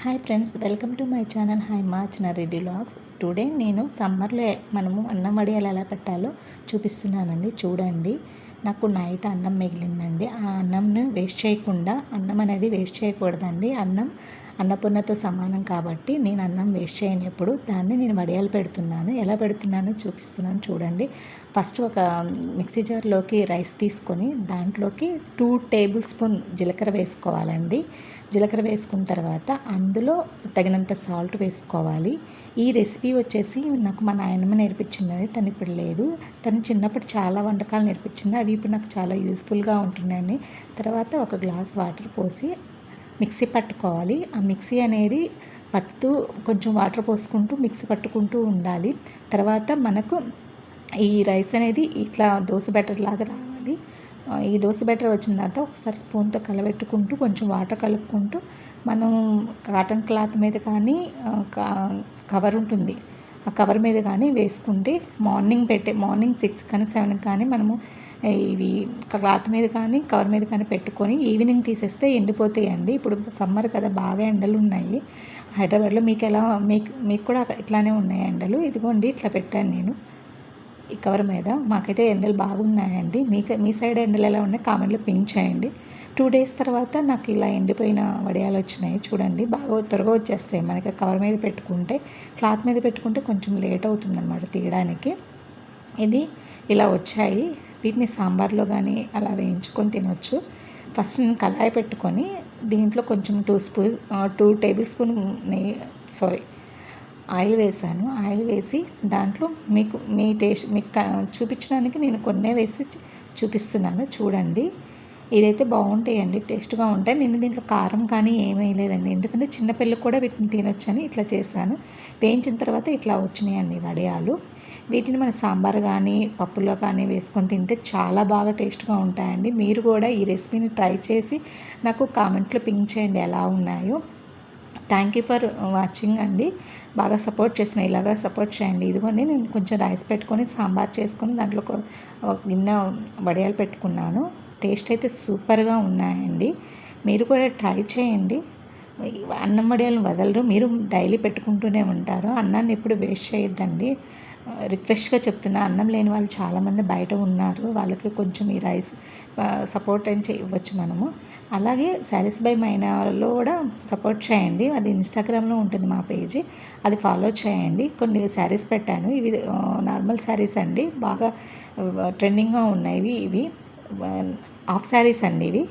Hi friends, welcome to my channel hi మార్చిన Reddy vlogs. Today నేను సమ్మర్లో మనము అన్నం వడియాలు ఎలా పెట్టాలో చూపిస్తున్నానండి. చూడండి, నాకు నైట్ అన్నం మిగిలిందండి. ఆ అన్నంని వేస్ట్ చేయకుండా, అన్నం అనేది వేస్ట్ చేయకూడదండి. అన్నం అన్నపూర్ణతో సమానం కాబట్టి నేను అన్నం వేస్ట్ చేయనప్పుడు దాన్ని నేను వడియాలు పెడుతున్నాను. ఎలా పెడుతున్నానో చూపిస్తున్నాను చూడండి. ఫస్ట్ ఒక మిక్సీ జార్లోకి రైస్ తీసుకొని దాంట్లోకి 2 టేబుల్ స్పూన్ జీలకర్ర వేసుకోవాలండి. జీలకర్ర వేసుకున్న తర్వాత అందులో తగినంత సాల్ట్ వేసుకోవాలి. ఈ రెసిపీ వచ్చేసి నాకు మా నాయనమ్మ నేర్పించింది. తను ఇప్పుడు లేదు. తను చిన్నప్పుడు చాలా వంటకాలు నేర్పించింది. అవి ఇప్పుడు నాకు చాలా యూజ్ఫుల్గా ఉంటున్నాయని. తర్వాత ఒక గ్లాస్ వాటర్ పోసి మిక్సీ పట్టుకోవాలి. ఆ మిక్సీ అనేది పట్టుతూ కొంచెం వాటర్ పోసుకుంటూ మిక్సీ పట్టుకుంటూ ఉండాలి. తర్వాత మనకు ఈ రైస్ అనేది ఇట్లా దోశ బ్యాటర్ లాగా రావాలి. ఈ దోశ బ్యాటర్ వచ్చిన తర్వాత ఒకసారి స్పూన్తో కలబెట్టుకుంటూ కొంచెం వాటర్ కలుపుకుంటూ మనం కాటన్ క్లాత్ మీద కానీ కవర్ ఉంటుంది, ఆ కవర్ మీద కానీ వేసుకుంటే మార్నింగ్ 6 కానీ 7 కానీ మనము ఇవి క్లాత్ మీద కానీ కవర్ మీద కానీ పెట్టుకొని ఈవినింగ్ తీసేస్తే ఎండిపోతాయండి. ఇప్పుడు సమ్మర్ కదా, బాగా ఎండలు ఉన్నాయి హైదరాబాద్లో. మీకు కూడా ఇట్లానే ఉన్నాయి ఎండలు. ఇదిగోండి, ఇట్లా పెట్టాను నేను ఈ కవర్ మీద. మాకైతే ఎండలు బాగున్నాయండి. మీ సైడ్ ఎండలు ఎలా ఉన్నాయి కామెంట్లో పింక్ చేయండి. 2 డేస్ తర్వాత నాకు ఇలా ఎండిపోయిన వడియాలు వచ్చినాయి. చూడండి, బాగా త్వరగా వచ్చేస్తాయి. మనకి కవర్ మీద పెట్టుకుంటే, క్లాత్ మీద పెట్టుకుంటే కొంచెం లేట్ అవుతుందన్నమాట తీయడానికి. ఇది ఇలా వచ్చాయి. వీటిని సాంబార్లో కానీ అలా వేయించుకొని తినొచ్చు. ఫస్ట్ నేను కళాయి పెట్టుకొని దీంట్లో కొంచెం 2 టేబుల్ స్పూన్ ఆయిల్ వేసాను. ఆయిల్ వేసి దాంట్లో మీ టేస్ట్ మీకు చూపించడానికి నేను కొన్నే వేసి చూపిస్తున్నాను. చూడండి, ఇదైతే బాగుంటాయండి, టేస్ట్గా ఉంటాయి. నేను దీంట్లో కారం కానీ ఏమీ లేదండి, ఎందుకంటే చిన్నపిల్లలు కూడా వీటిని తినొచ్చని ఇట్లా చేశాను. వేయించిన తర్వాత ఇట్లా వచ్చినాయండి వడియాలు. వీటిని మన సాంబార్ కానీ పప్పులో కానీ వేసుకొని తింటే చాలా బాగా టేస్ట్గా ఉంటాయండి. మీరు కూడా ఈ రెసిపీని ట్రై చేసి నాకు కామెంట్లో పింక్ చేయండి ఎలా ఉన్నాయో. థ్యాంక్ యూ ఫర్ వాచింగ్ అండి. బాగా సపోర్ట్ చేస్తున్నాయి, ఇలాగా సపోర్ట్ చేయండి. ఇదిగోండి, నేను కొంచెం రైస్ పెట్టుకొని సాంబార్ చేసుకొని దాంట్లో ఒక గిన్నె వడియాలు పెట్టుకున్నాను. టేస్ట్ అయితే సూపర్గా ఉన్నాయండి. మీరు కూడా ట్రై చేయండి. అన్నం వడియాలను వదలరు, మీరు డైలీ పెట్టుకుంటూనే ఉంటారు. అన్నాన్ని ఎప్పుడు వేస్ట్ చేయొద్దండి. రిక్వెస్ట్గా చెప్తున్నా, అన్నం లేని వాళ్ళు చాలామంది బయట ఉన్నారు. వాళ్ళకి కొంచెం ఈ రైస్ సపోర్ట్ అని చేయవచ్చు మనము. అలాగే శారీస్ బై మైనాలో కూడా సపోర్ట్ చేయండి. అది ఇన్స్టాగ్రామ్లో ఉంటుంది మా పేజీ, అది ఫాలో చేయండి. కొన్ని శారీస్ పెట్టాను. ఇవి నార్మల్ శారీస్ అండి, బాగా ట్రెండింగ్గా ఉన్నాయి. ఇవి హాఫ్ శారీస్ అండి. ఇవి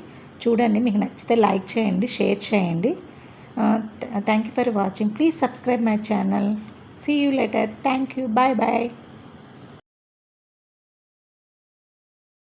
చూడండి, మీకు నచ్చితే లైక్ చేయండి, షేర్ చేయండి. Thank you for watching. Please subscribe my channel. See you later. Thank you. Bye bye.